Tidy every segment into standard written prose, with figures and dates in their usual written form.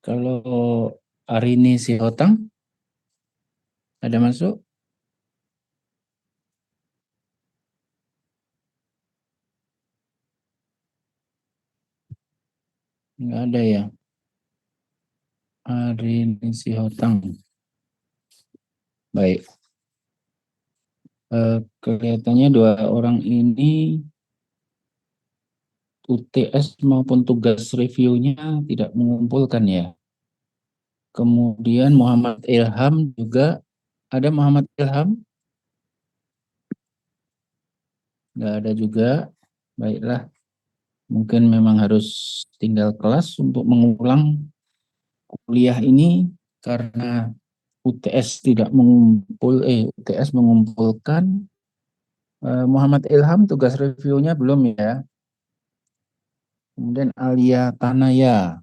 Kalau Arini Sihotang ada masuk? Nggak ada ya. Arini Sihotang. Baik. Kelihatannya dua orang ini UTS maupun tugas reviewnya tidak mengumpulkan ya. Kemudian Muhammad Ilham juga ada. Muhammad Ilham nggak ada juga. Baiklah, mungkin memang harus tinggal kelas untuk mengulang kuliah ini karena UTS tidak UTS mengumpulkan. Muhammad Ilham tugas reviewnya belum ya. Kemudian Alia Tanaya.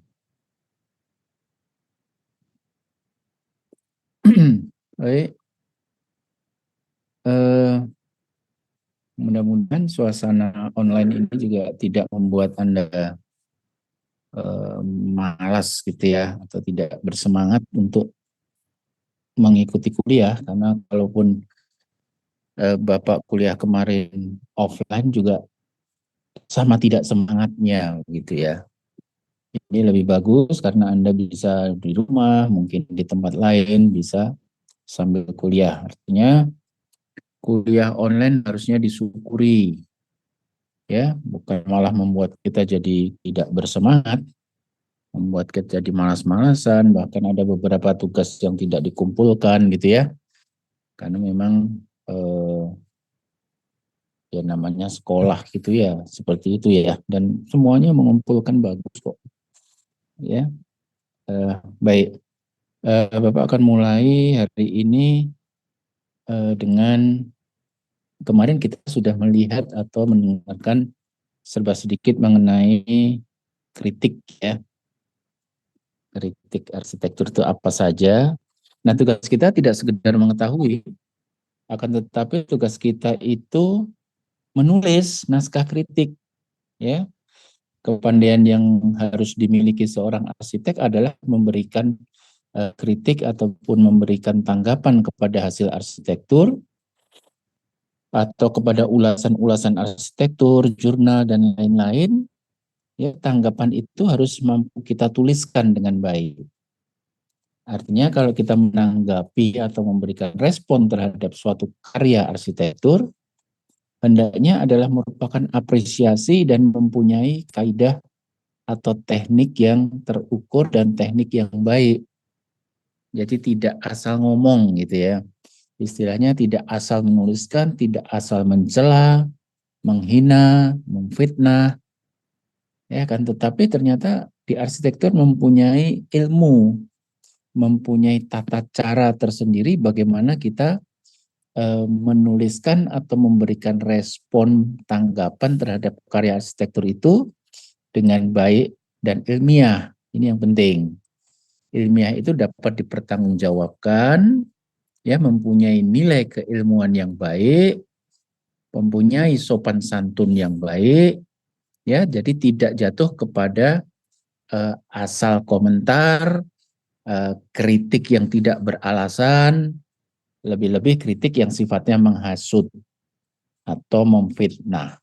Baik, eh, mudah-mudahan suasana online ini juga tidak membuat Anda malas gitu ya, atau tidak bersemangat untuk mengikuti kuliah, karena kalaupun Bapak kuliah kemarin offline juga sama tidak semangatnya gitu ya. Ini lebih bagus karena Anda bisa di rumah, mungkin di tempat lain bisa sambil kuliah. Artinya kuliah online harusnya disyukuri ya, bukan malah membuat kita jadi tidak bersemangat, membuat kita jadi malas-malasan, bahkan ada beberapa tugas yang tidak dikumpulkan gitu ya. Karena memang eh, ya namanya sekolah gitu ya, seperti itu ya. Dan semuanya mengumpulkan bagus kok ya. Baik, Bapak akan mulai hari ini dengan kemarin kita sudah melihat atau mendengarkan serba sedikit mengenai kritik ya, kritik arsitektur itu apa saja. Nah, tugas kita tidak sekedar mengetahui, akan tetapi tugas kita itu menulis naskah kritik ya. Kepandaian yang harus dimiliki seorang arsitek adalah memberikan kritik ataupun memberikan tanggapan kepada hasil arsitektur atau kepada ulasan-ulasan arsitektur, jurnal dan lain-lain. Ya, tanggapan itu harus mampu kita tuliskan dengan baik. Artinya kalau kita menanggapi atau memberikan respon terhadap suatu karya arsitektur, hendaknya adalah merupakan apresiasi dan mempunyai kaidah atau teknik yang terukur dan teknik yang baik. Jadi tidak asal ngomong gitu ya. Istilahnya tidak asal menuliskan, tidak asal mencela, menghina, memfitnah, ya kan. Tetapi ternyata di arsitektur mempunyai ilmu, mempunyai tata cara tersendiri bagaimana kita menuliskan atau memberikan respon tanggapan terhadap karya arsitektur itu dengan baik dan ilmiah. Ini yang penting. Ilmiah itu dapat dipertanggungjawabkan, ya, mempunyai nilai keilmuan yang baik, mempunyai sopan santun yang baik, ya, jadi tidak jatuh kepada asal komentar, kritik yang tidak beralasan, lebih-lebih kritik yang sifatnya menghasut atau memfitnah.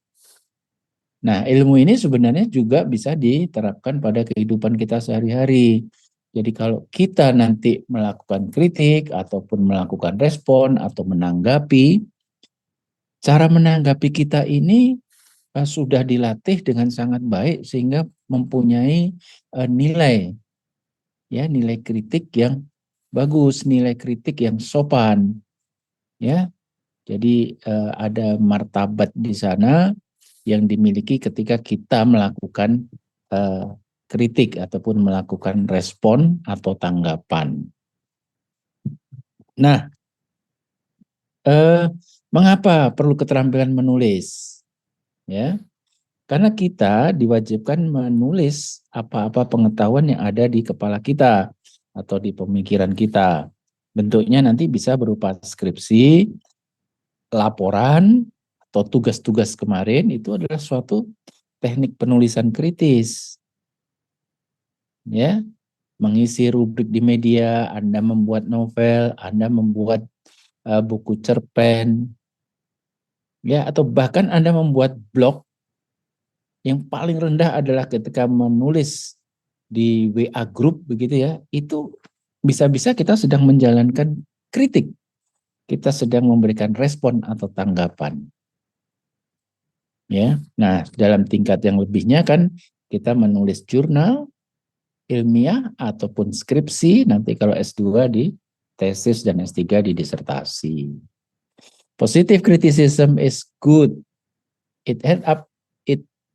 Nah, ilmu ini sebenarnya juga bisa diterapkan pada kehidupan kita sehari-hari. Jadi kalau kita nanti melakukan kritik ataupun melakukan respon atau menanggapi, cara menanggapi kita ini sudah dilatih dengan sangat baik sehingga mempunyai nilai, ya, nilai kritik yang bagus, nilai kritik yang sopan, ya. Jadi ada martabat di sana yang dimiliki ketika kita melakukan eh, kritik ataupun melakukan respon atau tanggapan. Nah, eh, mengapa perlu keterampilan menulis? Ya, karena kita diwajibkan menulis apa-apa pengetahuan yang ada di kepala kita atau di pemikiran kita. Bentuknya nanti bisa berupa skripsi, laporan, atau tugas-tugas kemarin. Itu adalah suatu teknik penulisan kritis, ya. mengisi rubrik di media, Anda membuat novel, Anda membuat buku cerpen, ya, atau bahkan Anda membuat blog. Yang paling rendah adalah ketika menulis di WA group begitu ya, itu bisa-bisa kita sedang menjalankan kritik. Kita sedang memberikan respon atau tanggapan. Ya. Nah, dalam tingkat yang lebihnya kan kita menulis jurnal ilmiah ataupun skripsi, nanti kalau S2 di tesis dan S3 di disertasi. Positive criticism is good. It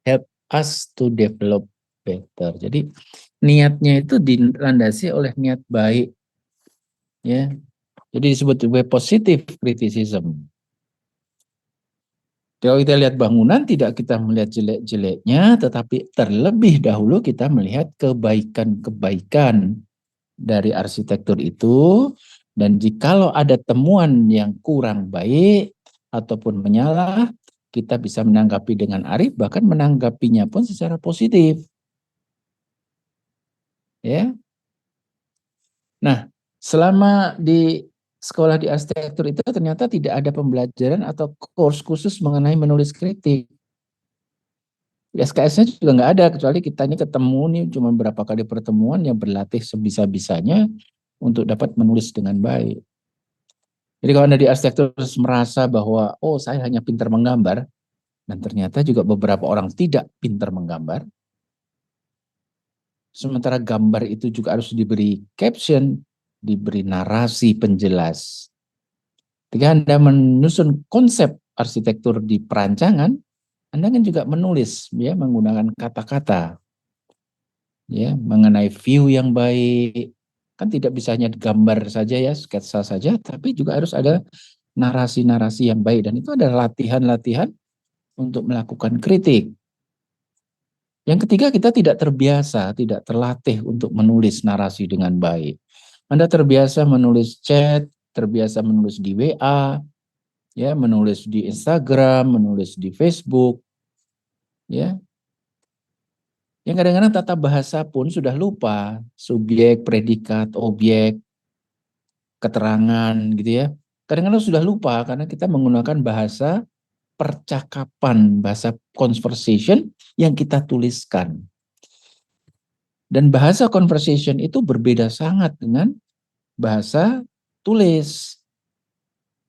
help us to develop better. Jadi niatnya itu dilandasi oleh niat baik, ya. Jadi disebut juga positive criticism. Kalau kita lihat bangunan, tidak kita melihat jelek-jeleknya, tetapi terlebih dahulu kita melihat kebaikan-kebaikan dari arsitektur itu. Dan jikalau ada temuan yang kurang baik ataupun menyalah, kita bisa menanggapi dengan arif, bahkan menanggapinya pun secara positif. Ya. Nah, selama di sekolah di arsitektur itu ternyata tidak ada pembelajaran atau course khusus mengenai menulis kritik. SKS-nya juga nggak ada, kecuali kita ini ketemu nih cuma beberapa kali pertemuan yang berlatih sebisa-bisanya untuk dapat menulis dengan baik. Jadi kalau Anda di arsitektur merasa bahwa, oh saya hanya pintar menggambar, dan ternyata juga beberapa orang tidak pintar menggambar, sementara gambar itu juga harus diberi caption, diberi narasi penjelas. Ketika Anda menyusun konsep arsitektur di perancangan, Anda kan juga menulis ya menggunakan kata-kata ya mengenai view yang baik. Kan tidak bisa hanya gambar saja ya, sketsa saja, tapi juga harus ada narasi-narasi yang baik, dan itu adalah latihan-latihan untuk melakukan kritik. Yang ketiga, kita tidak terbiasa, tidak terlatih untuk menulis narasi dengan baik. Anda terbiasa menulis chat, terbiasa menulis di WA, ya, menulis di Instagram, menulis di Facebook, ya. Yang kadang-kadang tata bahasa pun sudah lupa, subjek, predikat, objek, keterangan gitu ya. Kadang-kadang sudah lupa karena kita menggunakan bahasa percakapan, bahasa conversation yang kita tuliskan. Dan bahasa conversation itu berbeda sangat dengan bahasa tulis.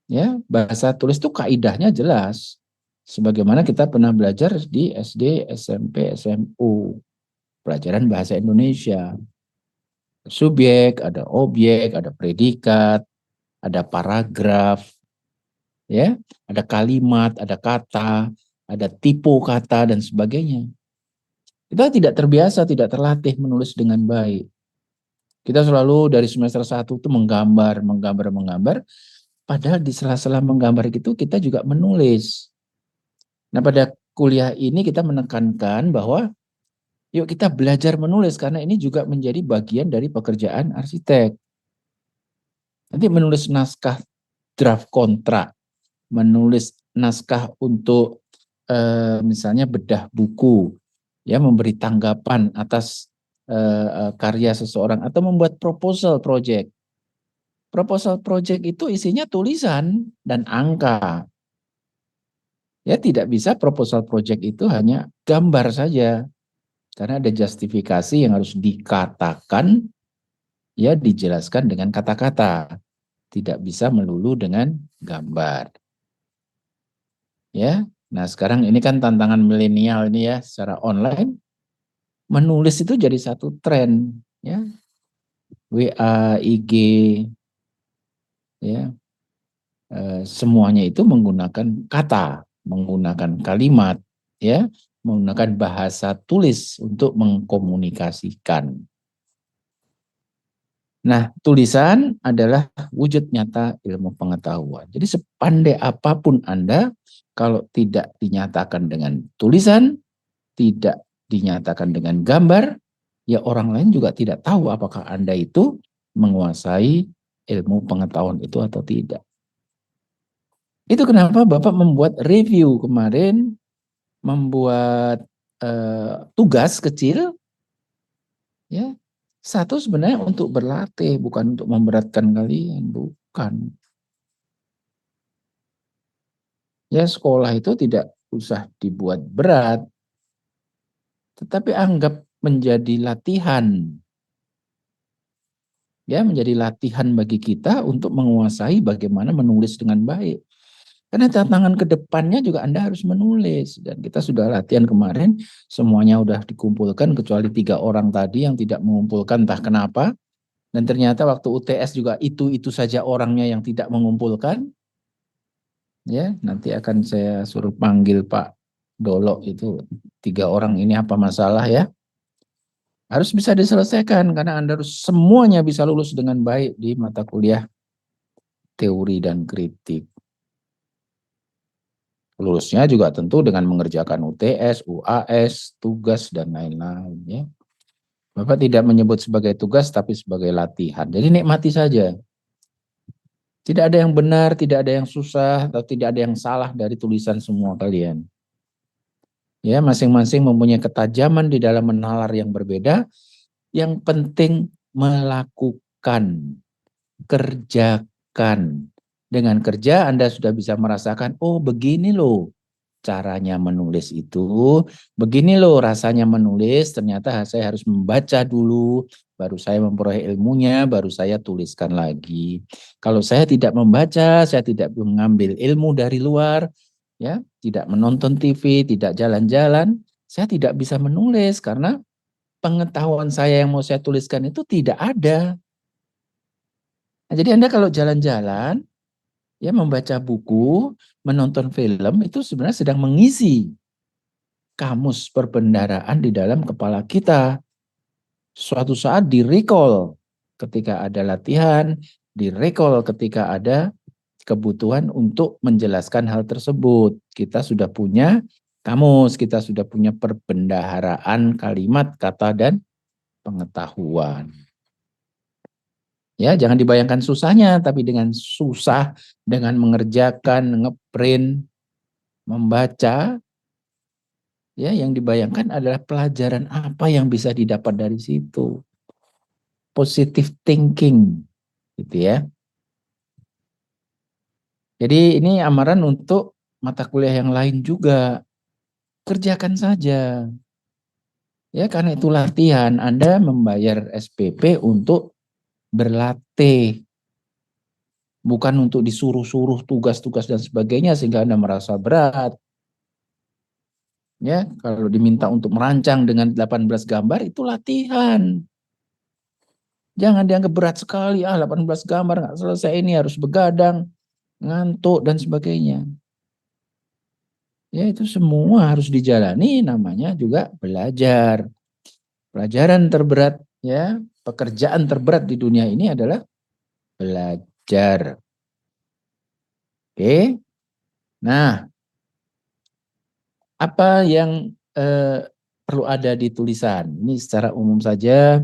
Ya, bahasa tulis itu kaidahnya jelas. Sebagaimana kita pernah belajar di SD, SMP, SMU. Pelajaran bahasa Indonesia. Subjek, ada objek, ada predikat, ada paragraf, ya, ada kalimat, ada kata, ada tipe kata dan sebagainya. Kita tidak terbiasa, tidak terlatih menulis dengan baik. Kita selalu dari semester 1 itu menggambar, padahal di sela-sela menggambar itu kita juga menulis. Nah, pada kuliah ini kita menekankan bahwa yuk kita belajar menulis karena ini juga menjadi bagian dari pekerjaan arsitek. Nanti menulis naskah draft kontrak, menulis naskah untuk misalnya bedah buku, ya memberi tanggapan atas karya seseorang atau membuat proposal project. Proposal project itu isinya tulisan dan angka. Ya tidak bisa proposal project itu hanya gambar saja. Karena ada justifikasi yang harus dikatakan, ya dijelaskan dengan kata-kata. Tidak bisa melulu dengan gambar. Ya. Nah, sekarang ini kan tantangan milenial ini ya secara online, menulis itu jadi satu tren, ya. WA, IG, ya. Semuanya itu menggunakan kata, menggunakan kalimat, ya, menggunakan bahasa tulis untuk mengkomunikasikan. Nah, tulisan adalah wujud nyata ilmu pengetahuan. Jadi sepandai apapun Anda, kalau tidak dinyatakan dengan tulisan, tidak dinyatakan dengan gambar, ya orang lain juga tidak tahu apakah Anda itu menguasai ilmu pengetahuan itu atau tidak. Itu kenapa Bapak membuat review kemarin, membuat tugas kecil, ya, Satu sebenarnya untuk berlatih, bukan untuk memberatkan kalian, bukan. Ya sekolah itu tidak usah dibuat berat, tetapi anggap menjadi latihan. Ya, menjadi latihan bagi kita untuk menguasai bagaimana menulis dengan baik. Karena tantangan ke depannya juga Anda harus menulis. Dan kita sudah latihan kemarin, semuanya sudah dikumpulkan, kecuali 3 orang tadi yang tidak mengumpulkan entah kenapa. Dan ternyata waktu UTS juga itu saja orangnya yang tidak mengumpulkan. Ya, nanti akan saya suruh panggil Pak Dolo itu. 3 orang ini apa masalah ya? Harus bisa diselesaikan karena Anda harus semuanya bisa lulus dengan baik di mata kuliah teori dan kritik. Lulusnya juga tentu dengan mengerjakan UTS, UAS, tugas, dan lain-lain. Ya. Bapak tidak menyebut sebagai tugas, tapi sebagai latihan. Jadi nikmati saja. Tidak ada yang benar, tidak ada yang susah, atau tidak ada yang salah dari tulisan semua kalian. Ya, masing-masing mempunyai ketajaman di dalam menalar yang berbeda. Yang penting melakukan, kerjakan. Dengan kerja Anda sudah bisa merasakan, oh begini loh caranya menulis itu, begini loh rasanya menulis, ternyata saya harus membaca dulu, baru saya memperoleh ilmunya, baru saya tuliskan lagi. Kalau saya tidak membaca, saya tidak mengambil ilmu dari luar, ya, tidak menonton TV, tidak jalan-jalan, saya tidak bisa menulis karena pengetahuan saya yang mau saya tuliskan itu tidak ada. Nah, jadi Anda kalau jalan-jalan, ya membaca buku, menonton film itu sebenarnya sedang mengisi kamus perbendaharaan di dalam kepala kita. Suatu saat di-recall ketika ada latihan, di-recall ketika ada kebutuhan untuk menjelaskan hal tersebut. Kita sudah punya kamus, kita sudah punya perbendaharaan kalimat, kata, dan pengetahuan. Ya, jangan dibayangkan susahnya, tapi dengan susah, dengan mengerjakan, ngeprint, membaca, ya yang dibayangkan adalah pelajaran apa yang bisa didapat dari situ. Positive thinking, gitu ya. Jadi ini amaran untuk mata kuliah yang lain juga. Kerjakan saja. Ya, karena itu latihan. Anda membayar SPP untuk berlatih. Bukan untuk disuruh-suruh tugas-tugas dan sebagainya sehingga Anda merasa berat. Ya, kalau diminta untuk merancang dengan 18 gambar itu latihan. Jangan dianggap berat sekali, 18 gambar nggak selesai ini harus begadang, ngantuk dan sebagainya. Ya itu semua harus dijalani, namanya juga belajar. Pelajaran terberat, ya, pekerjaan terberat di dunia ini adalah belajar. Oke. Nah, apa yang perlu ada di tulisan? Ini secara umum saja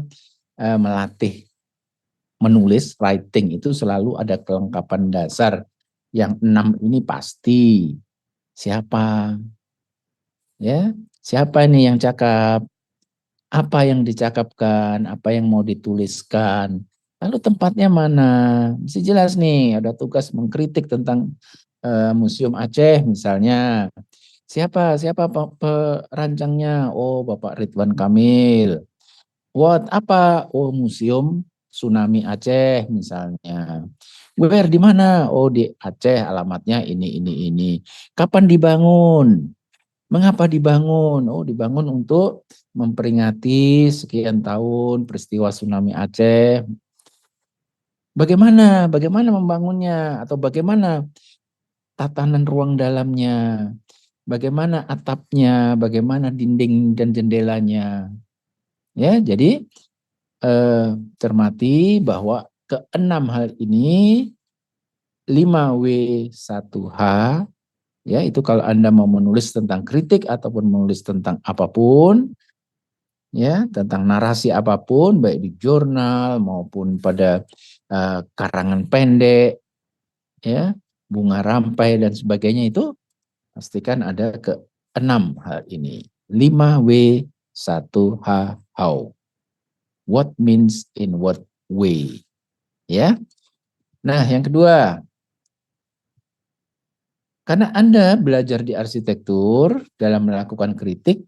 melatih menulis, writing itu selalu ada kelengkapan dasar. Yang 6 ini pasti. Siapa? Ya, siapa ini yang cakap? Apa yang dicakapkan? Apa yang mau dituliskan? Lalu tempatnya mana? Mesti jelas nih, ada tugas mengkritik tentang Museum Aceh misalnya. Siapa perancangnya? Oh, Bapak Ridwan Kamil. What apa? Oh, Museum Tsunami Aceh misalnya. Where di mana? Oh, di Aceh, alamatnya ini. Kapan dibangun? Mengapa dibangun? Oh, dibangun untuk memperingati sekian tahun peristiwa tsunami Aceh. Bagaimana membangunnya atau bagaimana tatanan ruang dalamnya? Bagaimana atapnya, bagaimana dinding dan jendelanya? Ya, jadi cermati bahwa keenam hal ini 5W1H, ya itu kalau Anda mau menulis tentang kritik ataupun menulis tentang apapun, ya tentang narasi apapun, baik di jurnal maupun pada karangan pendek, ya bunga rampai dan sebagainya itu pastikan ada keenam hal ini. 5W1H how. What means in what way. Ya. Nah, yang kedua, karena Anda belajar di arsitektur dalam melakukan kritik,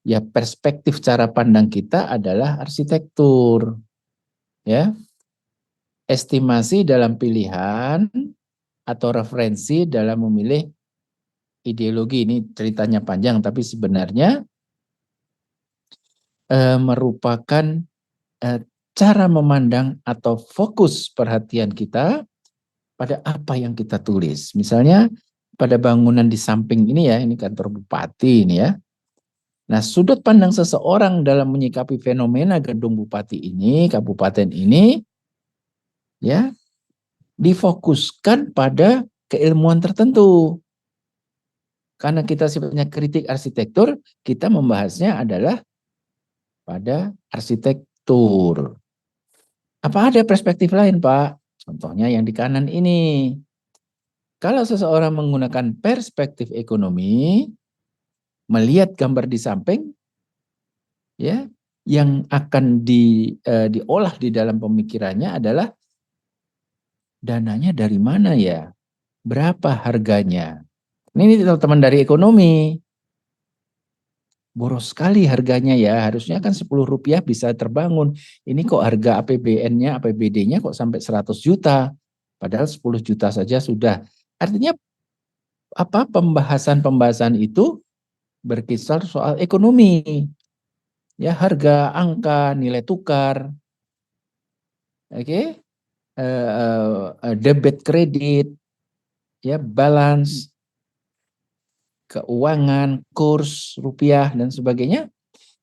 ya perspektif cara pandang kita adalah arsitektur. Ya. Estimasi dalam pilihan atau referensi dalam memilih ideologi. Ini ceritanya panjang, tapi sebenarnya merupakan cara memandang atau fokus perhatian kita pada apa yang kita tulis. Misalnya pada bangunan di samping ini ya, ini kantor bupati ini ya. Nah, sudut pandang seseorang dalam menyikapi fenomena gedung bupati ini, kabupaten ini, ya, difokuskan pada keilmuan tertentu. Karena kita sifatnya kritik arsitektur, kita membahasnya adalah pada arsitektur. Apa ada perspektif lain, Pak? Contohnya yang di kanan ini. Kalau seseorang menggunakan perspektif ekonomi, melihat gambar di samping, ya, yang akan diolah di dalam pemikirannya adalah dananya dari mana ya? Berapa harganya? Ini teman-teman dari ekonomi. Boros sekali harganya ya, harusnya kan Rp10 bisa terbangun. Ini kok harga APBN-nya, APBD-nya kok sampai 100 juta. Padahal 10 juta saja sudah. Artinya apa pembahasan-pembahasan itu berkisar soal ekonomi. Ya, harga, angka, nilai tukar. Oke. Debit kredit, ya, balance, keuangan, kurs rupiah dan sebagainya.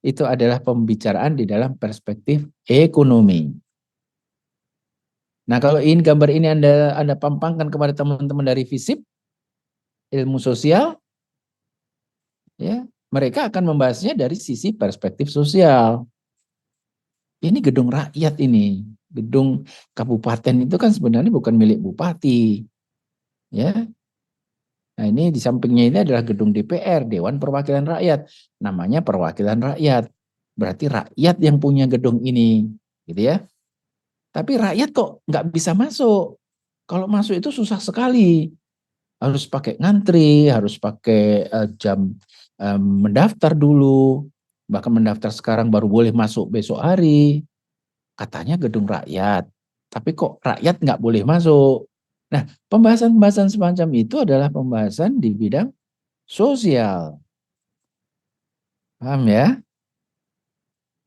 Itu adalah pembicaraan di dalam perspektif ekonomi. Nah, kalau ini gambar ini Anda pampangkan kepada teman-teman dari FISIP, ilmu sosial, ya, mereka akan membahasnya dari sisi perspektif sosial. Ini gedung rakyat ini, gedung kabupaten itu kan sebenarnya bukan milik bupati, ya. Nah, ini di sampingnya ini adalah gedung DPR, Dewan Perwakilan Rakyat. Namanya Perwakilan Rakyat. Berarti rakyat yang punya gedung ini, gitu ya. Tapi rakyat kok nggak bisa masuk. Kalau masuk itu susah sekali. Harus pakai ngantri, harus pakai jam mendaftar dulu. Bahkan mendaftar sekarang baru boleh masuk besok hari. Katanya gedung rakyat. Tapi kok rakyat nggak boleh masuk. Nah, pembahasan-pembahasan semacam itu adalah pembahasan di bidang sosial. Paham ya?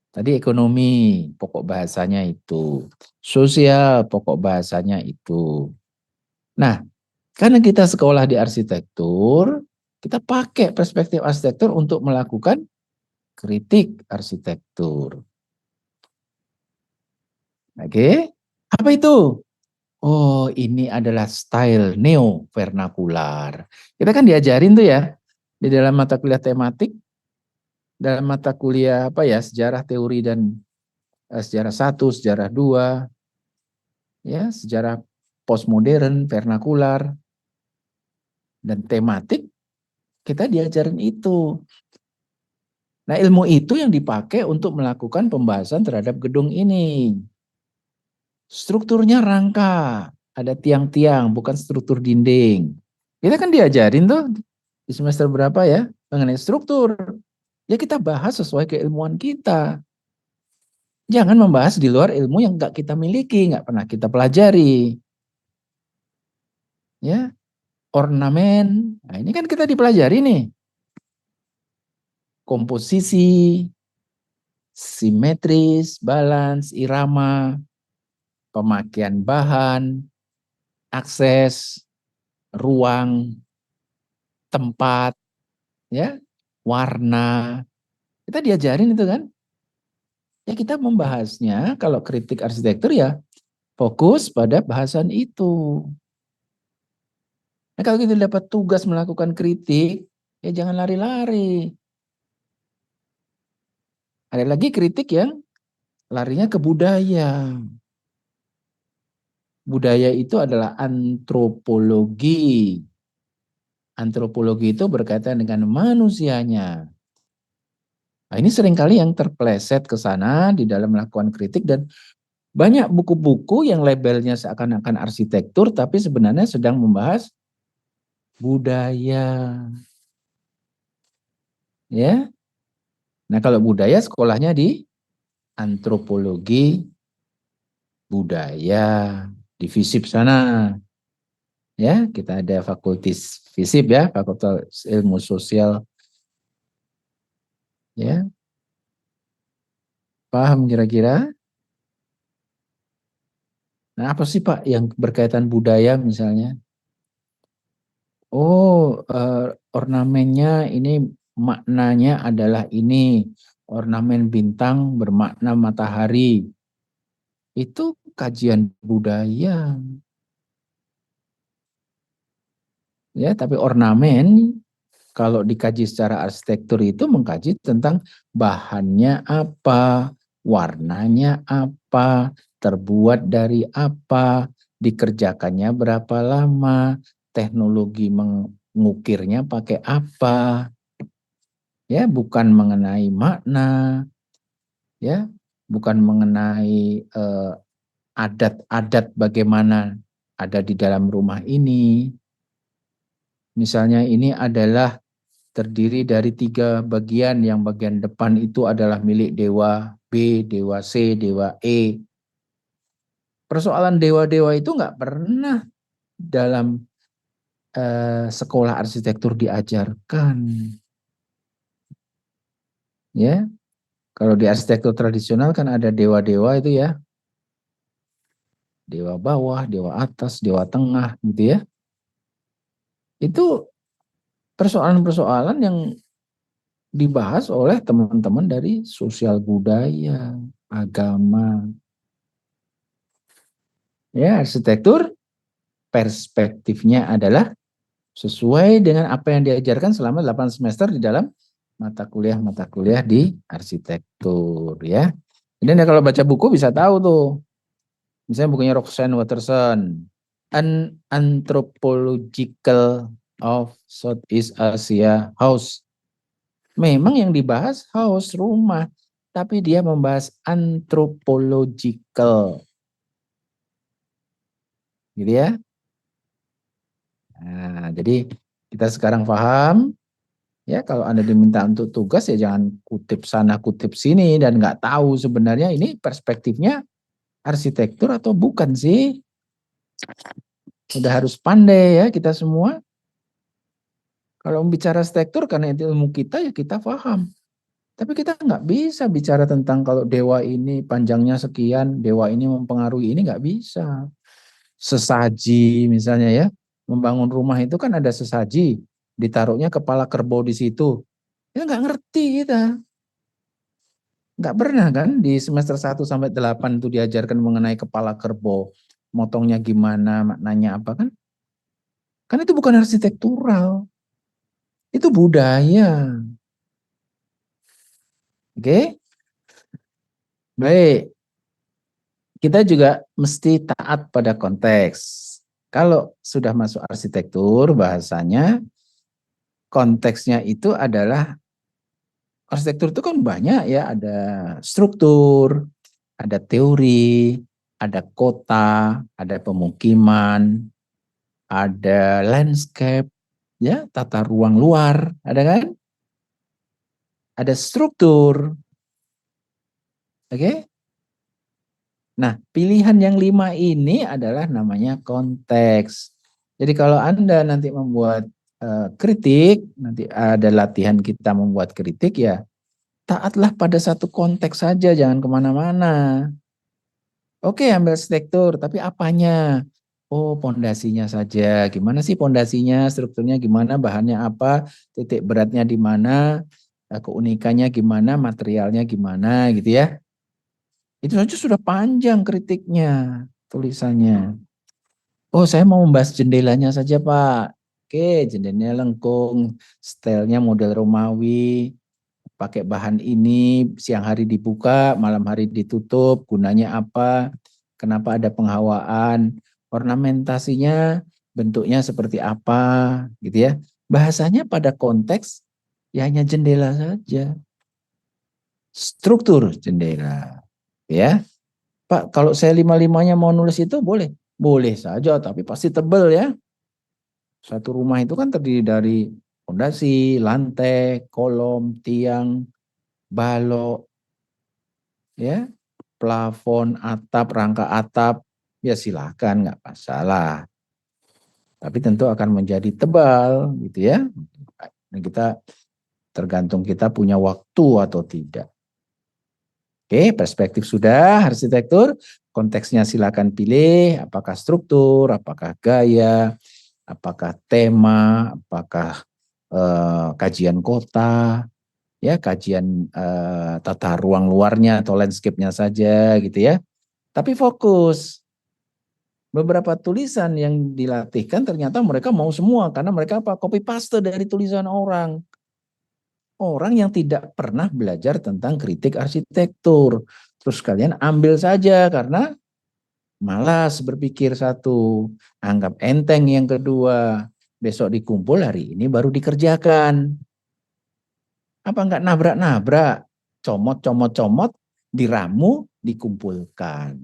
Tadi ekonomi, pokok bahasanya itu. Sosial, pokok bahasanya itu. Nah, karena kita sekolah di arsitektur, kita pakai perspektif arsitektur untuk melakukan kritik arsitektur. Oke, apa itu? Oh, ini adalah style neo-vernakular. Kita kan diajarin tuh ya, di dalam mata kuliah tematik, dalam mata kuliah apa ya, sejarah teori dan sejarah 1, sejarah 2, ya, sejarah postmodern, vernakular, dan tematik, kita diajarin itu. Nah, ilmu itu yang dipakai untuk melakukan pembahasan terhadap gedung ini. Strukturnya rangka, ada tiang-tiang, bukan struktur dinding. Kita kan diajarin tuh di semester berapa ya mengenai struktur. Ya kita bahas sesuai keilmuan kita. Jangan membahas di luar ilmu yang nggak kita miliki, nggak pernah kita pelajari. Ya, ornamen. Nah, ini kan kita dipelajari nih. Komposisi, simetris, balance, irama, pemakaian bahan, akses, ruang, tempat, ya, warna. Kita diajarin itu kan. Ya kita membahasnya kalau kritik arsitektur ya fokus pada bahasan itu. Nah, kalau kita dapat tugas melakukan kritik, ya jangan lari-lari. Ada lagi kritik yang larinya ke budaya. Budaya itu adalah antropologi. Antropologi itu berkaitan dengan manusianya. Nah, ini seringkali yang terpeleset ke sana di dalam melakukan kritik, dan banyak buku-buku yang labelnya seakan-akan arsitektur tapi sebenarnya sedang membahas budaya. Ya. Nah, kalau budaya sekolahnya di antropologi budaya di FISIP sana. Ya, kita ada fakultas FISIP ya, Fakultas Ilmu Sosial. Ya, paham kira-kira? Nah, apa sih Pak yang berkaitan budaya misalnya? Oh, ornamennya ini maknanya adalah ini. Ornamen bintang bermakna matahari. Itu kajian budaya. Ya, tapi ornamen kalau dikaji secara arsitektur itu mengkaji tentang bahannya apa, warnanya apa, terbuat dari apa, dikerjakannya berapa lama, teknologi mengukirnya pakai apa, ya bukan mengenai makna, ya bukan mengenai adat-adat bagaimana ada di dalam rumah ini. Misalnya ini adalah terdiri dari 3 bagian, yang bagian depan itu adalah milik dewa B, dewa C, dewa E. Persoalan dewa-dewa itu nggak pernah dalam sekolah arsitektur diajarkan. Ya, kalau di arsitektur tradisional kan ada dewa-dewa itu ya, dewa bawah, dewa atas, dewa tengah gitu ya. Itu persoalan-persoalan yang dibahas oleh teman-teman dari sosial budaya, agama. Ya, arsitektur perspektifnya adalah sesuai dengan apa yang diajarkan selama 8 semester di dalam mata kuliah di arsitektur ya. Ini kalau baca buku bisa tahu tuh. Misalnya bukunya Roxanne Watterson, An Anthropological of Southeast Asia House. Memang yang dibahas house, rumah, tapi dia membahas anthropological. Gitu ya. Nah, jadi kita sekarang paham. Ya, kalau Anda diminta untuk tugas ya jangan kutip sana kutip sini dan nggak tahu sebenarnya ini perspektifnya arsitektur atau bukan sih. Sudah harus pandai ya kita semua. Kalau bicara arsitektur karena itu ilmu kita ya kita paham. Tapi kita nggak bisa bicara tentang kalau dewa ini panjangnya sekian, dewa ini mempengaruhi ini nggak bisa. Sesaji misalnya ya, membangun rumah itu kan ada sesaji, ditaruhnya kepala kerbau di situ. Ya nggak ngerti kita. Nggak pernah kan di semester 1 sampai 8 itu diajarkan mengenai kepala kerbau. Motongnya gimana, maknanya apa kan? Kan itu bukan arsitektural. Itu budaya. Oke? Baik. Kita juga mesti taat pada konteks. Kalau sudah masuk arsitektur, bahasanya konteksnya itu adalah arsitektur itu kan banyak ya, ada struktur, ada teori, ada kota, ada pemukiman, ada landscape, ya, tata ruang luar, ada kan? Ada struktur, oke? Nah, pilihan yang 5 ini adalah namanya konteks. Jadi kalau Anda nanti membuat kritik, nanti ada latihan kita membuat kritik ya, taatlah pada satu konteks saja, jangan kemana-mana. Oke, ambil arsitektur, tapi apanya? Oh, pondasinya saja. Gimana sih pondasinya, strukturnya gimana, bahannya apa, titik beratnya di mana, keunikannya gimana, materialnya gimana gitu ya. Itu saja sudah panjang kritiknya, tulisannya. Oh, saya mau membahas jendelanya saja, Pak. Oke, jendelanya lengkung, stylenya model Romawi, pakai bahan ini, siang hari dibuka, malam hari ditutup, gunanya apa, kenapa ada penghawaan, ornamentasinya, bentuknya seperti apa, gitu ya. Bahasanya pada konteks, ya hanya jendela saja. struktur jendela. Ya, Pak, kalau saya lima-limanya mau nulis itu boleh? Boleh saja, tapi pasti tebal ya. Satu rumah itu kan terdiri dari fondasi, lantai, kolom, tiang, balok, ya, plafon, atap, rangka atap. Ya silahkan, nggak masalah. Tapi tentu akan menjadi tebal, gitu ya. Dan kita tergantung kita punya waktu atau tidak. Oke, perspektif sudah, arsitektur, konteksnya silakan pilih, apakah struktur, apakah gaya, apakah tema, apakah kajian kota, ya kajian tata ruang luarnya atau landscape-nya saja gitu ya. Tapi fokus, beberapa tulisan yang dilatihkan ternyata mereka mau semua karena mereka apa? Copy paste dari tulisan orang. Orang yang tidak pernah belajar tentang kritik arsitektur. Terus kalian ambil saja karena malas berpikir satu, anggap enteng yang kedua, besok dikumpul hari ini baru dikerjakan. Apa enggak nabrak-nabrak, comot-comot-comot, diramu, dikumpulkan.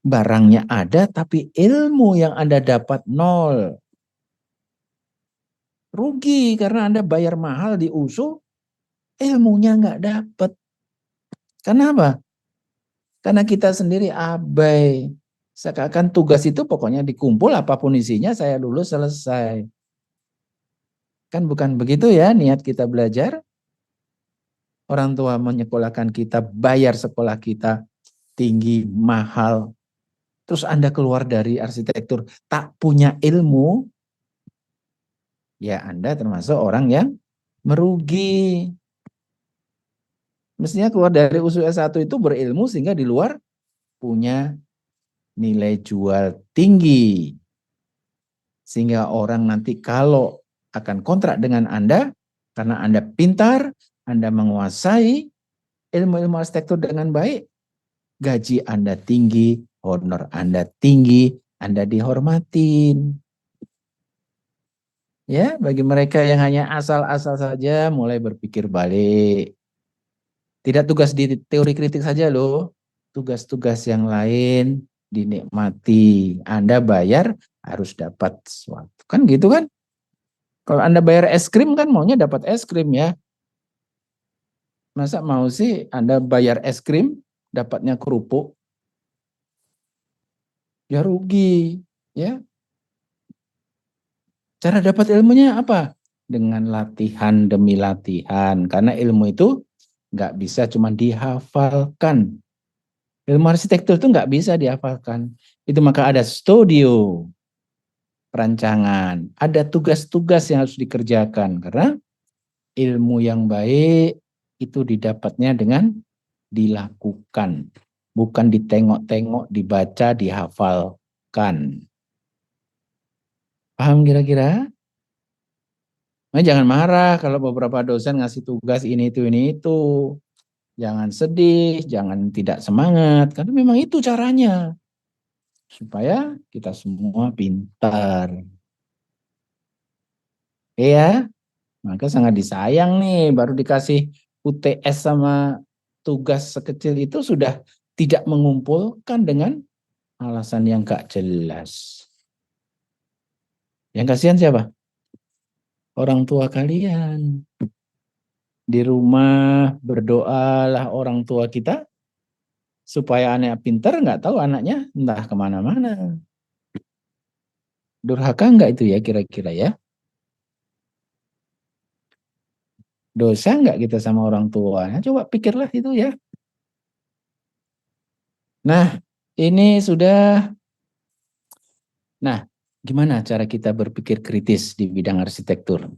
Barangnya ada tapi ilmu yang Anda dapat nol. Rugi karena Anda bayar mahal di USU, ilmunya enggak dapat. Kenapa? Karena kita sendiri abai. Seakan tugas itu pokoknya dikumpul apapun isinya saya lulus selesai. Kan bukan begitu ya niat kita belajar. Orang tua menyekolahkan kita, bayar sekolah kita tinggi, mahal. Terus Anda keluar dari arsitektur tak punya ilmu, ya Anda termasuk orang yang merugi. Mestinya keluar dari USU S1 itu berilmu sehingga di luar punya nilai jual tinggi. Sehingga orang nanti kalau akan kontrak dengan Anda, karena Anda pintar, Anda menguasai ilmu-ilmu arsitektur dengan baik, gaji Anda tinggi, honor Anda tinggi, Anda dihormatin. Ya, bagi mereka yang hanya asal-asal saja mulai berpikir balik. Tidak tugas di teori kritik saja loh, tugas-tugas yang lain dinikmati. Anda bayar harus dapat sesuatu. Kan gitu kan? Kalau Anda bayar es krim kan maunya dapat es krim ya. Masa mau sih Anda bayar es krim dapatnya kerupuk? Ya rugi, ya. Cara dapat ilmunya apa? Dengan latihan demi latihan. Karena ilmu itu nggak bisa cuma dihafalkan. Ilmu arsitektur itu nggak bisa dihafalkan. Itu maka ada studio perancangan, ada tugas-tugas yang harus dikerjakan. Karena ilmu yang baik itu didapatnya dengan dilakukan. Bukan ditengok-tengok, dibaca, dihafalkan. Paham kira-kira? Nah, jangan marah kalau beberapa dosen ngasih tugas ini itu. Jangan sedih, jangan tidak semangat, karena memang itu caranya. Supaya kita semua pintar. Iya, maka sangat disayang nih, baru dikasih UTS sama tugas sekecil itu sudah tidak mengumpulkan dengan alasan yang gak jelas. Yang kasihan siapa? Orang tua kalian. Di rumah berdoalah orang tua kita supaya anak pintar, nggak tahu anaknya entah kemana-mana. Durhaka nggak itu ya kira-kira ya? Dosa nggak kita sama orang tua? Nah, coba pikirlah itu ya. Nah, ini sudah. Nah, gimana cara kita berpikir kritis di bidang arsitektur?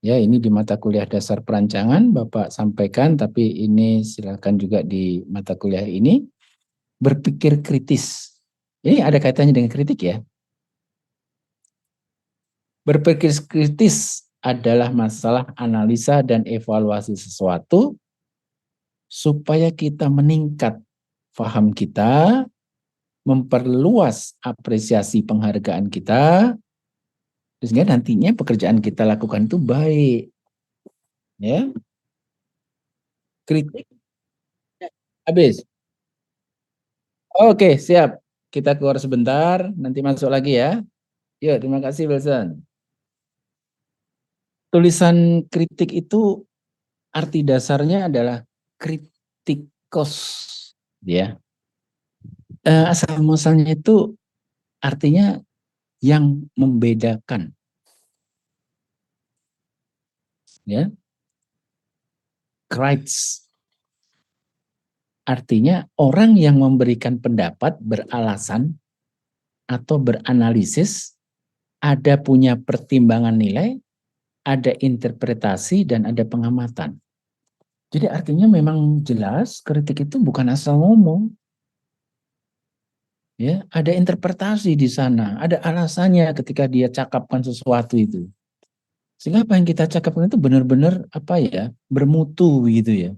Ya, ini di mata kuliah dasar perancangan Bapak sampaikan, tapi ini silakan juga di mata kuliah ini berpikir kritis. Ini ada kaitannya dengan kritik ya. Berpikir kritis adalah masalah analisa dan evaluasi sesuatu supaya kita meningkat paham kita, memperluas apresiasi penghargaan kita, sehingga nantinya pekerjaan kita lakukan itu baik. Ya. Kritik habis. Oke, siap. Kita keluar sebentar, nanti masuk lagi ya. Yuk, terima kasih Wilson. Tulisan kritik itu arti dasarnya adalah kritikos, ya. Asal muasalnya itu artinya yang membedakan, ya. Krites artinya orang yang memberikan pendapat, beralasan atau beranalisis, ada punya pertimbangan nilai, ada interpretasi dan ada pengamatan. Jadi artinya memang jelas kritik itu bukan asal ngomong. Ya, ada interpretasi di sana, ada alasannya ketika dia cakapkan sesuatu itu. Sehingga apa yang kita cakapkan itu benar-benar apa ya, bermutu gitu ya.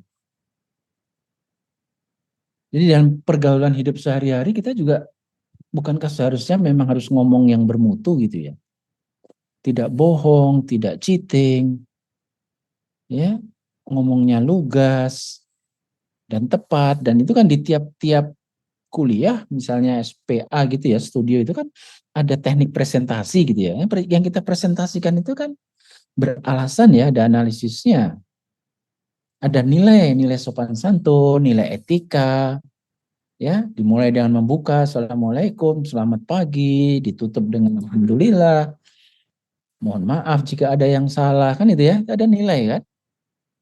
Jadi dalam pergaulan hidup sehari-hari kita juga bukankah seharusnya memang harus ngomong yang bermutu gitu ya. Tidak bohong, tidak cheating, ya. Ngomongnya lugas dan tepat, dan itu kan di tiap-tiap kuliah misalnya SPA gitu ya, studio itu kan ada teknik presentasi gitu ya. Yang kita presentasikan itu kan beralasan ya, ada analisisnya. Ada nilai sopan santun, nilai etika, ya, dimulai dengan membuka Assalamualaikum, selamat pagi, ditutup dengan Alhamdulillah, mohon maaf jika ada yang salah, kan itu ya, ada nilai kan.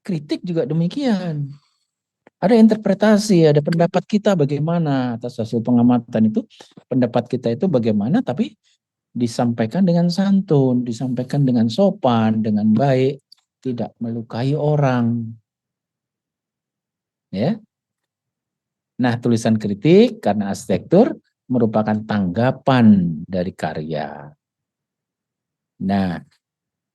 Kritik juga demikian. Ada interpretasi, ada pendapat kita bagaimana atas hasil pengamatan itu, pendapat kita itu bagaimana, tapi disampaikan dengan santun, disampaikan dengan sopan, dengan baik, tidak melukai orang, ya. Nah, tulisan kritik karena arsitektur merupakan tanggapan dari karya. Nah,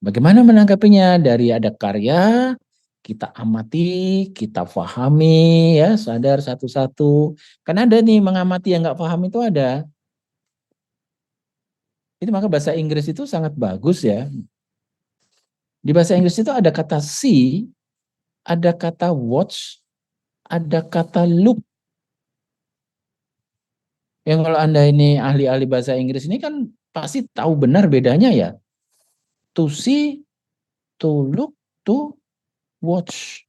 bagaimana menanggapinya? Dari ada karya, kita amati, kita pahami, ya, sadar satu-satu. Kan ada nih mengamati yang nggak paham itu ada. Itu maka bahasa Inggris itu sangat bagus ya. Di bahasa Inggris itu ada kata see, ada kata watch, ada kata look. Yang kalau Anda ini ahli-ahli bahasa Inggris ini kan pasti tahu benar bedanya ya. To see, to look, to watch.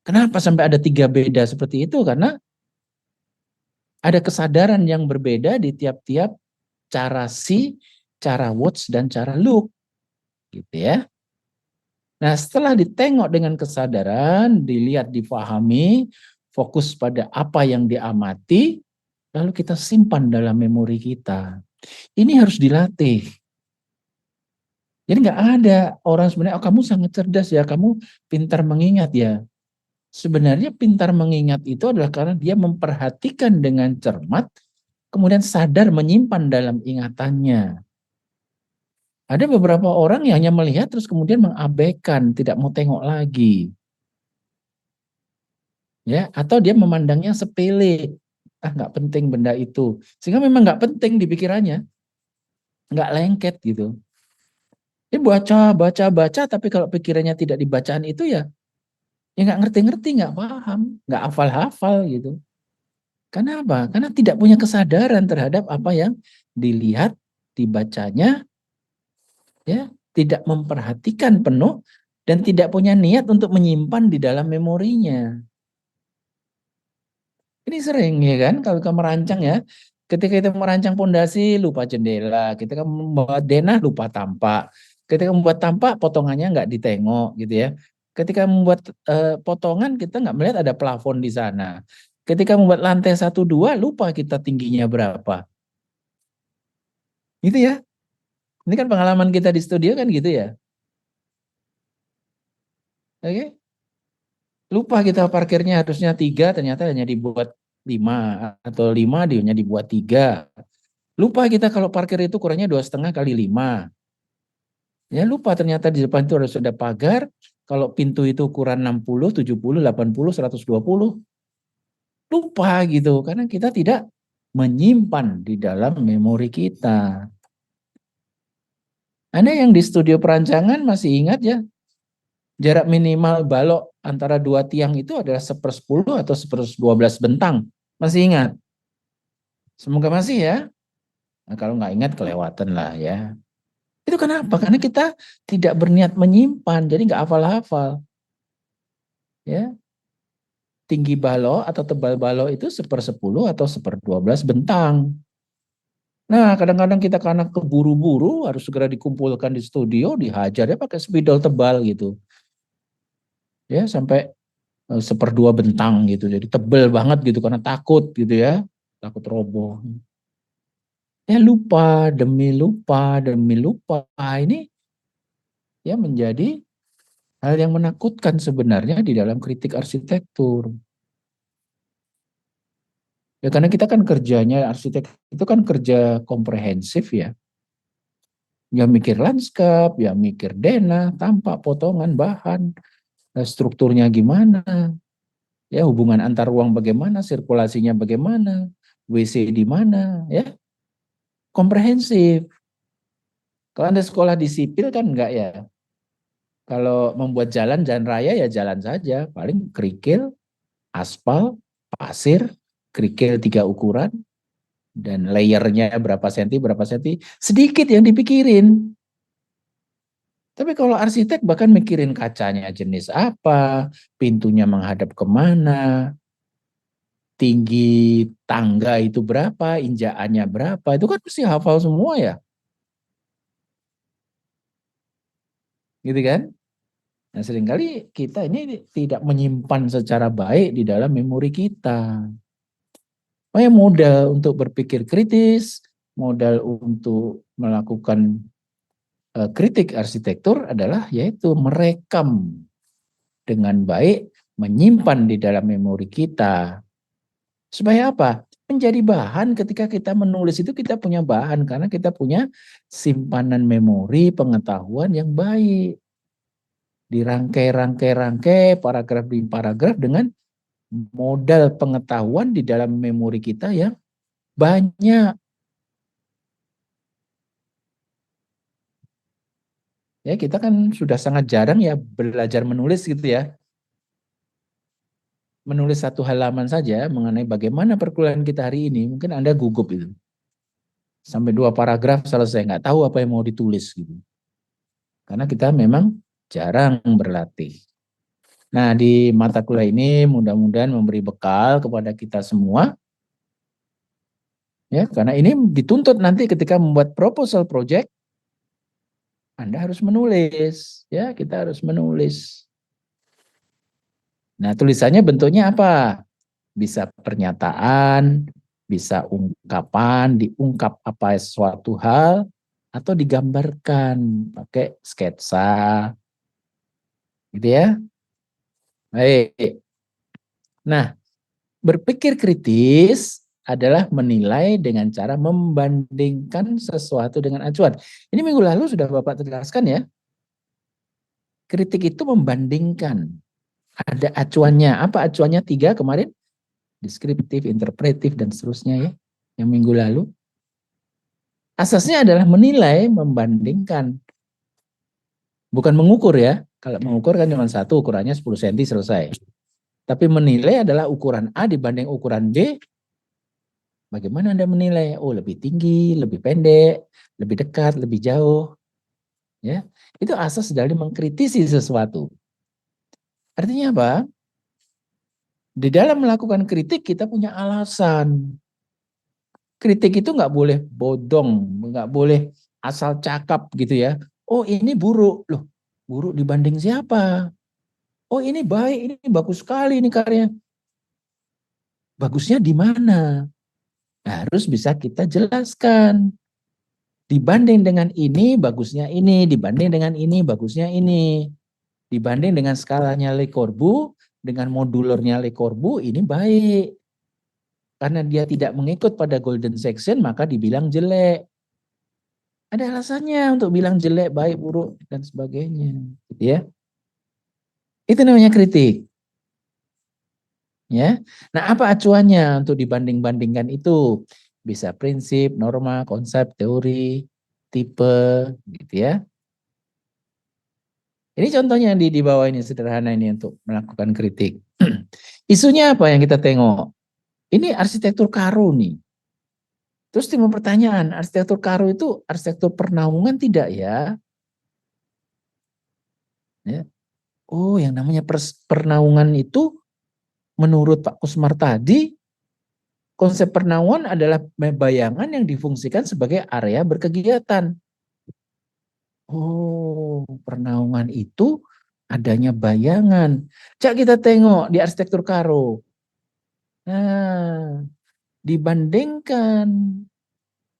Kenapa sampai ada 3 beda seperti itu? Karena ada kesadaran yang berbeda di tiap-tiap cara see, cara watch, dan cara look. Gitu ya. Nah, setelah ditengok dengan kesadaran, dilihat, difahami, fokus pada apa yang diamati, lalu kita simpan dalam memori kita. Ini harus dilatih. Jadi nggak ada orang sebenarnya, oh kamu sangat cerdas ya, kamu pintar mengingat ya. Sebenarnya pintar mengingat itu adalah karena dia memperhatikan dengan cermat, kemudian sadar menyimpan dalam ingatannya. Ada beberapa orang yang hanya melihat terus kemudian mengabaikan, tidak mau tengok lagi. Ya, atau dia memandangnya sepele. Ah, nggak penting benda itu. Sehingga memang nggak penting di pikirannya. Nggak lengket gitu. Dia baca, baca, baca, tapi kalau pikirannya tidak dibacaan itu ya, ya nggak ngerti-ngerti, nggak paham, nggak hafal-hafal gitu. Karena apa? Karena tidak punya kesadaran terhadap apa yang dilihat, dibacanya, ya, tidak memperhatikan penuh dan tidak punya niat untuk menyimpan di dalam memorinya. Ini sering ya kan kalau kamu merancang ya. Ketika kita merancang pondasi lupa jendela, ketika membuat denah lupa tampak. Ketika membuat tampak potongannya nggak ditengok gitu ya. Ketika membuat potongan kita nggak melihat ada plafon di sana. Ketika membuat lantai 1 2 lupa kita tingginya berapa. Gitu ya. Ini kan pengalaman kita di studio kan gitu ya. Oke. Lupa kita parkirnya harusnya 3 ternyata hanya dibuat 5, atau 5 hanya dibuat 3. Lupa kita kalau parkir itu kurangnya 2,5 kali 5. Ya lupa ternyata di depan itu harus ada pagar. Kalau pintu itu ukuran 60, 70, 80, 120. Lupa gitu karena kita tidak menyimpan di dalam memori kita. Anda yang di studio perancangan masih ingat ya? Jarak minimal balok antara dua tiang itu adalah 1/10 atau 1/12 bentang. Masih ingat? Semoga masih ya. Nah, kalau nggak ingat kelewatan lah ya. Itu kenapa? Karena kita tidak berniat menyimpan, jadi nggak hafal-hafal. Ya, tinggi balok atau tebal balok itu 1/10 atau 1/12 bentang. Nah, kadang-kadang kita karena keburu-buru harus segera dikumpulkan di studio, dihajar ya pakai spidol tebal gitu. Ya, sampai 1/2 bentang gitu. Jadi tebel banget gitu karena takut gitu ya. Takut roboh. Ya lupa demi lupa. Ini ya menjadi hal yang menakutkan sebenarnya di dalam kritik arsitektur. Ya karena kita kan kerjanya arsitek itu kan kerja komprehensif ya. Ya mikir lanskap, ya mikir denah, tampak, potongan, bahan, strukturnya gimana, ya hubungan antar ruang bagaimana, sirkulasinya bagaimana, WC di mana, ya komprehensif. Kalau Anda sekolah di sipil kan enggak ya. Kalau membuat jalan raya ya jalan saja, paling kerikil, aspal, pasir, kerikil 3 ukuran, dan layernya berapa senti, sedikit yang dipikirin. Tapi kalau arsitek bahkan mikirin kacanya jenis apa, pintunya menghadap kemana, tinggi tangga itu berapa, injakannya berapa, itu kan mesti hafal semua ya, gitu kan? Nah seringkali kita ini tidak menyimpan secara baik di dalam memori kita. Makanya modal untuk berpikir kritis, modal untuk melakukan kritik arsitektur adalah yaitu merekam dengan baik, menyimpan di dalam memori kita. Supaya apa? Menjadi bahan ketika kita menulis itu kita punya bahan karena kita punya simpanan memori pengetahuan yang baik. Dirangkai-rangkai-rangkai paragraf demi paragraf dengan modal pengetahuan di dalam memori kita yang banyak. Ya, kita kan sudah sangat jarang ya belajar menulis gitu ya. Menulis satu halaman saja mengenai bagaimana perkuliahan kita hari ini, mungkin Anda gugup itu. Sampai 2 paragraf selesai, nggak tahu apa yang mau ditulis gitu. Karena kita memang jarang berlatih. Nah, di mata kuliah ini mudah-mudahan memberi bekal kepada kita semua. Ya, karena ini dituntut nanti ketika membuat proposal project, Anda harus menulis. Ya, kita harus menulis. Nah, tulisannya bentuknya apa? Bisa pernyataan, bisa ungkapan, diungkap apa suatu hal, atau digambarkan pakai sketsa, gitu ya. Baik. Nah, berpikir kritis adalah menilai dengan cara membandingkan sesuatu dengan acuan. Ini minggu lalu sudah Bapak jelaskan ya. Kritik itu membandingkan. Ada acuannya. Apa acuannya? 3 kemarin. Deskriptif, interpretif, dan seterusnya ya. Yang minggu lalu. Asasnya adalah menilai, membandingkan. Bukan mengukur ya. Kalau mengukur kan cuma satu, ukurannya 10 cm selesai. Tapi menilai adalah ukuran A dibanding ukuran B. Bagaimana Anda menilai? Oh, lebih tinggi, lebih pendek, lebih dekat, lebih jauh. Ya, itu asas dari mengkritisi sesuatu. Artinya apa? Di dalam melakukan kritik kita punya alasan. Kritik itu nggak boleh bodong, nggak boleh asal cakap gitu ya. Oh ini buruk, loh buruk dibanding siapa? Oh ini baik, ini bagus sekali ini karya. Bagusnya di mana? Harus bisa kita jelaskan. Dibanding dengan ini, bagusnya ini. Dibanding dengan ini, bagusnya ini. Dibanding dengan skalanya Le Corbusier, dengan modulernya Le Corbusier, ini baik. Karena dia tidak mengikut pada golden section, maka dibilang jelek. Ada alasannya untuk bilang jelek, baik, buruk, dan sebagainya. Gitu ya. Itu namanya kritik. Ya. Nah, apa acuannya untuk dibanding-bandingkan itu? Bisa prinsip, norma, konsep, teori, tipe, gitu ya. Ini contohnya di bawah ini sederhana ini untuk melakukan kritik. Isunya apa yang kita tengok? Ini arsitektur Karo nih. Terus timbul pertanyaan, arsitektur Karo itu arsitektur pernaungan tidak ya? Ya. Oh, yang namanya pernaungan itu menurut Pak Kusmar tadi, konsep pernaungan adalah bayangan yang difungsikan sebagai area berkegiatan. Oh, pernaungan itu adanya bayangan. Cak kita tengok di arsitektur Karo. Nah, dibandingkan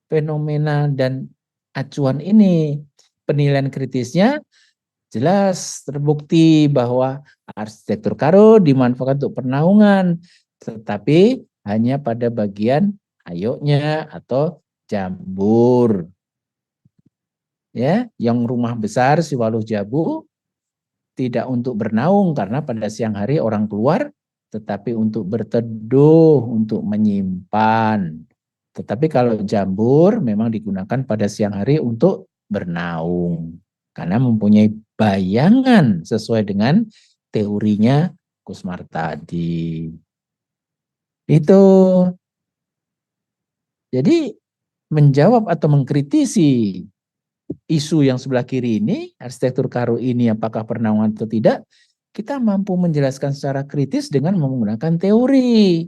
fenomena dan acuan ini, penilaian kritisnya jelas terbukti bahwa arsitektur Karo dimanfaatkan untuk pernaungan, tetapi hanya pada bagian ayoknya atau jambur. Ya, yang rumah besar Siwaluh Jabu tidak untuk bernaung karena pada siang hari orang keluar, tetapi untuk berteduh, untuk menyimpan. Tetapi kalau jambur memang digunakan pada siang hari untuk bernaung karena mempunyai bayangan sesuai dengan teorinya Kusmar tadi. Itu. Jadi menjawab atau mengkritisi isu yang sebelah kiri ini, arsitektur Karo ini apakah pernaungan atau tidak, kita mampu menjelaskan secara kritis dengan menggunakan teori.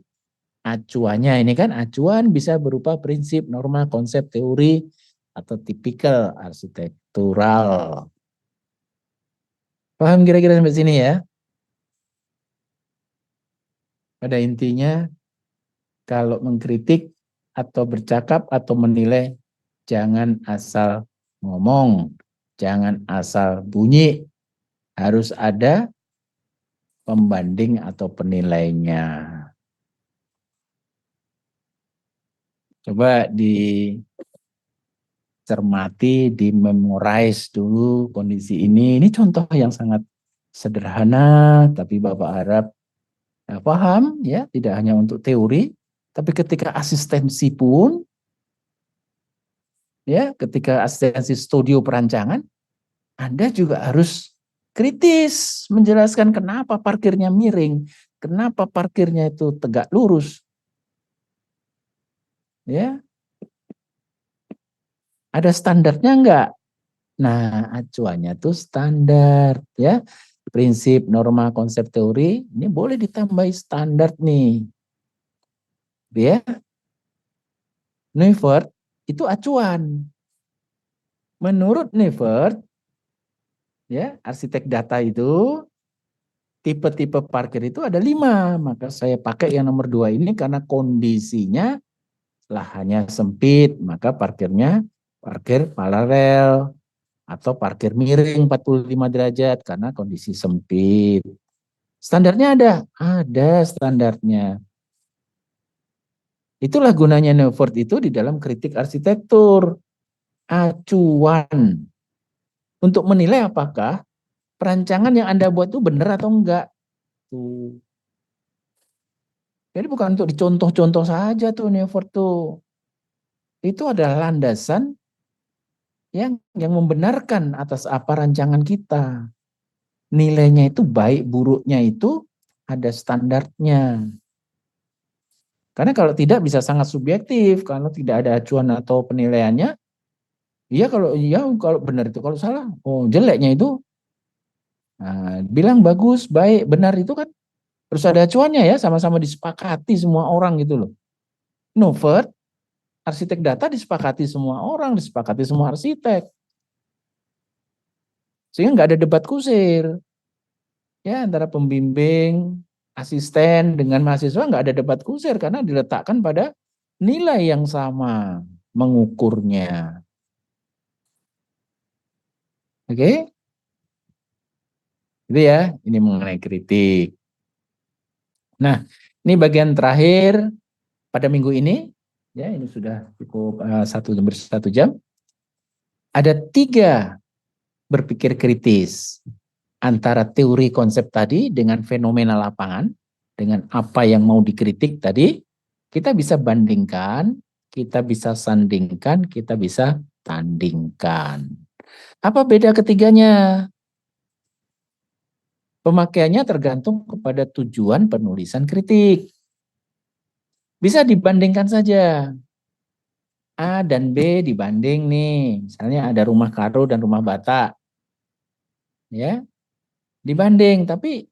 Acuannya ini kan acuan bisa berupa prinsip, norma, konsep, teori, atau tipikal arsitektural. Paham kira-kira sampai sini ya? Pada intinya, kalau mengkritik atau bercakap atau menilai, jangan asal ngomong, jangan asal bunyi, harus ada pembanding atau penilainya. Coba dicermati, dimemorize dulu kondisi ini. Ini contoh yang sangat sederhana, tapi Bapak harap paham ya, tidak hanya untuk teori, tapi ketika asistensi pun, ya, ketika asistensi studio perancangan, Anda juga harus kritis menjelaskan kenapa parkirnya miring, kenapa parkirnya itu tegak lurus, ya, ada standarnya enggak? Nah, acuannya tuh standar, ya, prinsip, norma, konsep, teori, ini boleh ditambahi standar nih, ya. Neuvert itu acuan. Menurut Neuvert, ya, arsitek data itu tipe-tipe parkir itu ada 5, maka saya pakai yang nomor 2 ini karena kondisinya lahannya sempit, maka parkirnya parkir paralel atau parkir miring 45 derajat karena kondisi sempit. Standarnya ada standarnya. Itulah gunanya Neuvert itu di dalam kritik arsitektur. Acuan untuk menilai apakah perancangan yang Anda buat itu benar atau enggak. Tuh. Jadi bukan untuk dicontoh-contoh saja tuh Neuvert tuh. Itu adalah landasan yang membenarkan atas apa rancangan kita. Nilainya itu baik buruknya itu ada standarnya. Karena kalau tidak bisa sangat subjektif, kalau tidak ada acuan atau penilaiannya, kalau benar itu, kalau salah, oh jeleknya itu, nah, bilang bagus, baik, benar itu kan terus ada acuannya ya, sama-sama disepakati semua orang gitu loh. Novert, arsitek data disepakati semua orang, disepakati semua arsitek. Sehingga nggak ada debat kusir. Ya, antara pembimbing, asisten dengan mahasiswa nggak ada debat kusir karena diletakkan pada nilai yang sama mengukurnya. Oke? Itu ya, ini mengenai kritik. Nah, ini bagian terakhir pada minggu ini. Ya, ini sudah cukup 1 jam. Ada 3 berpikir kritis antara teori konsep tadi dengan fenomena lapangan, dengan apa yang mau dikritik tadi, kita bisa bandingkan, kita bisa sandingkan, kita bisa tandingkan. Apa beda ketiganya? Pemakaiannya tergantung kepada tujuan penulisan kritik. Bisa dibandingkan saja. A dan B dibanding nih. Misalnya ada rumah Karo dan rumah Bata. Ya, dibanding. Tapi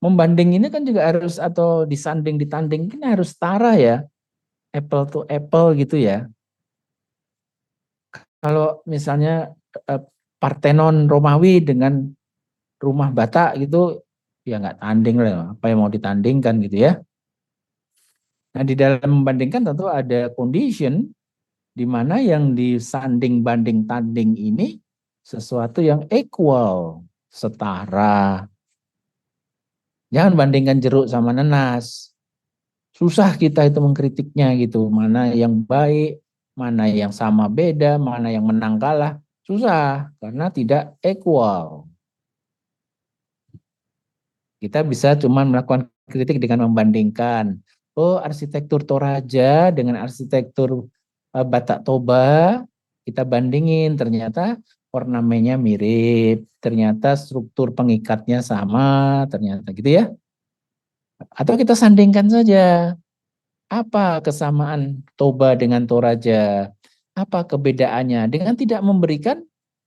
membanding ini kan juga harus, atau disanding, ditanding, ini harus setara ya. Apple to apple gitu ya. Kalau misalnya Partenon Romawi dengan rumah Batak gitu, ya nggak tanding lah. Apa yang mau ditandingkan gitu ya. Nah, di dalam membandingkan tentu ada condition di mana yang disanding banding tanding ini sesuatu yang equal, setara. Jangan bandingkan jeruk sama nanas. Susah kita itu mengkritiknya gitu. Mana yang baik, mana yang sama beda, mana yang menang kalah. Susah karena tidak equal. Kita bisa cuma melakukan kritik dengan membandingkan. Oh, arsitektur Toraja dengan arsitektur Batak Toba, kita bandingin, ternyata ornamennya mirip, ternyata struktur pengikatnya sama, ternyata gitu ya. Atau kita sandingkan saja, apa kesamaan Toba dengan Toraja, apa kebedaannya, dengan tidak memberikan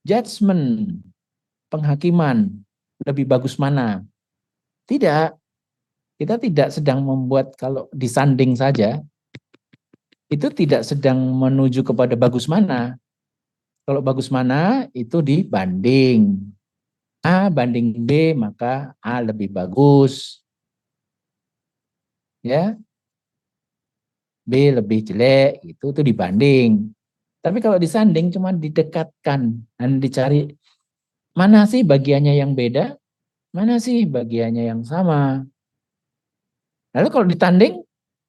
judgement, penghakiman, lebih bagus mana. Tidak, kita tidak sedang membuat, kalau disanding saja, itu tidak sedang menuju kepada bagus mana. Kalau bagus mana, itu dibanding. A banding B, maka A lebih bagus. Ya, B lebih jelek, itu dibanding. Tapi kalau disanding cuma didekatkan dan dicari mana sih bagiannya yang beda, mana sih bagiannya yang sama. Lalu kalau ditanding,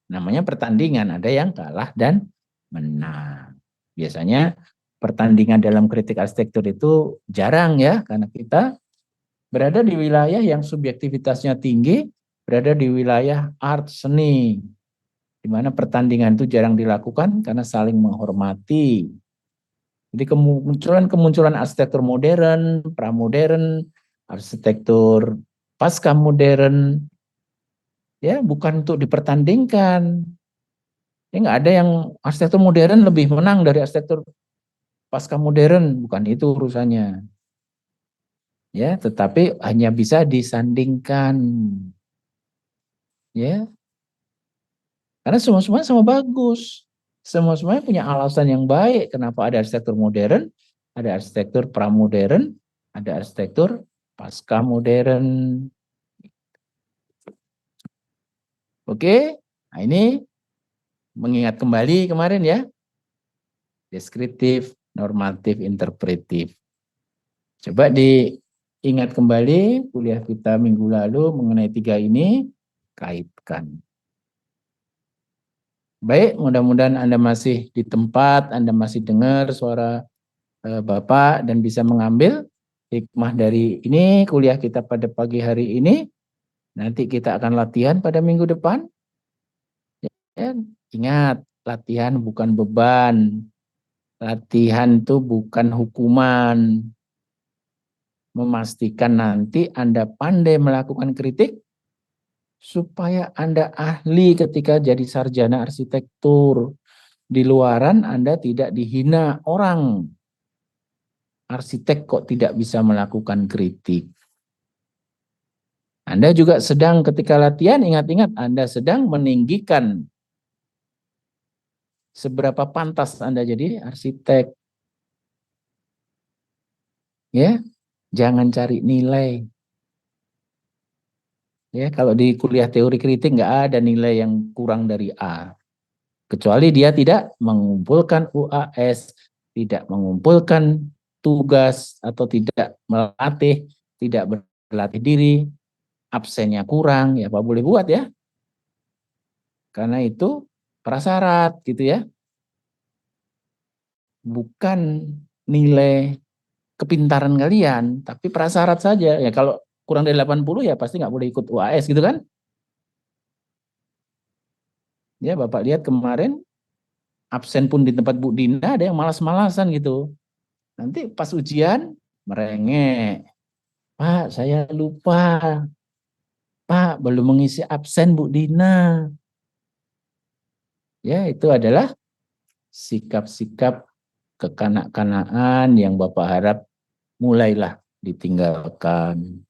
namanya pertandingan, ada yang kalah dan menang. Biasanya pertandingan dalam kritik arsitektur itu jarang ya, karena kita berada di wilayah yang subjektivitasnya tinggi, berada di wilayah art seni, di mana pertandingan itu jarang dilakukan karena saling menghormati. Jadi kemunculan arsitektur modern, pramodern, arsitektur pasca modern, ya bukan untuk dipertandingkan. Ya nggak ada yang arsitektur modern lebih menang dari arsitektur pasca modern, bukan itu urusannya. Ya, tetapi hanya bisa disandingkan. Ya, karena semua-semuanya sama bagus. Semua-semuanya punya alasan yang baik kenapa ada arsitektur modern, ada arsitektur pramodern, ada arsitektur pasca modern. Oke, nah ini mengingat kembali kemarin ya, deskriptif, normatif, interpretif. Coba diingat kembali kuliah kita minggu lalu mengenai tiga ini, kaitkan. Baik, mudah-mudahan Anda masih di tempat, Anda masih dengar suara Bapak dan bisa mengambil hikmah dari ini, kuliah kita pada pagi hari ini. Nanti kita akan latihan pada minggu depan. Ya, ingat, latihan bukan beban. Latihan itu bukan hukuman. Memastikan nanti Anda pandai melakukan kritik supaya Anda ahli ketika jadi sarjana arsitektur. Di luaran Anda tidak dihina orang. Arsitek kok tidak bisa melakukan kritik. Anda juga sedang ketika latihan, ingat-ingat Anda sedang meninggikan seberapa pantas Anda jadi arsitek. Ya, jangan cari nilai. Ya, kalau di kuliah teori kritik nggak ada nilai yang kurang dari A. Kecuali dia tidak mengumpulkan UAS, tidak mengumpulkan tugas, atau tidak melatih, tidak berlatih diri, absennya kurang, ya apa boleh buat ya. Karena itu prasyarat gitu ya. Bukan nilai kepintaran kalian, tapi prasyarat saja. Ya kalau kurang dari 80 ya pasti nggak boleh ikut UAS gitu kan. Ya Bapak lihat kemarin absen pun di tempat Bu Dina ada yang malas-malasan gitu. Nanti pas ujian merengek. Pak, saya lupa. Pak, belum mengisi absen Bu Dina. Ya, itu adalah sikap-sikap kekanak-kanaan yang Bapak harap mulailah ditinggalkan.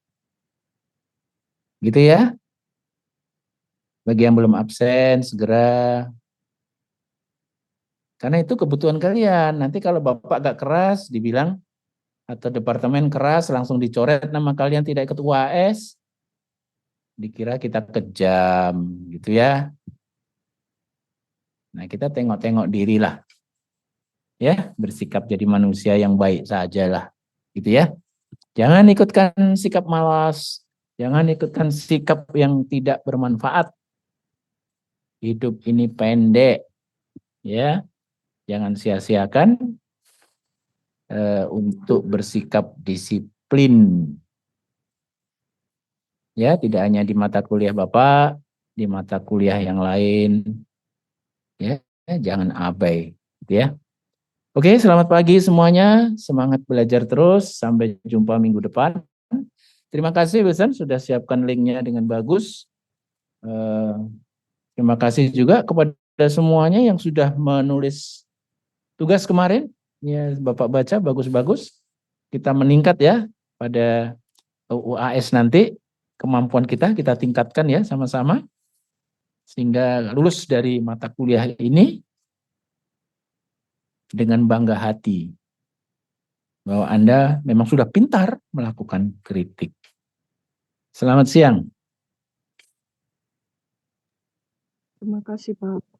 Gitu ya. Bagi yang belum absen, segera. Karena itu kebutuhan kalian. Nanti kalau Bapak gak keras, dibilang, atau departemen keras, langsung dicoret nama kalian tidak ikut UAS, dikira kita kejam, gitu ya. Nah, kita tengok-tengok diri lah. Ya, bersikap jadi manusia yang baik sajalah. Gitu ya. Jangan ikutkan sikap malas. Jangan ikutkan sikap yang tidak bermanfaat. Hidup ini pendek. Ya, jangan sia-siakan untuk bersikap disiplin. Ya, tidak hanya di mata kuliah Bapak, di mata kuliah yang lain. Ya, jangan abai. Gitu ya. Oke, selamat pagi semuanya. Semangat belajar terus. Sampai jumpa minggu depan. Terima kasih Wilson sudah siapkan linknya dengan bagus. Terima kasih juga kepada semuanya yang sudah menulis tugas kemarin. Ya, Bapak baca bagus-bagus. Kita meningkat ya pada UAS nanti. Kemampuan kita tingkatkan ya sama-sama. Sehingga lulus dari mata kuliah ini dengan bangga hati. Bahwa Anda memang sudah pintar melakukan kritik. Selamat siang. Terima kasih, Pak.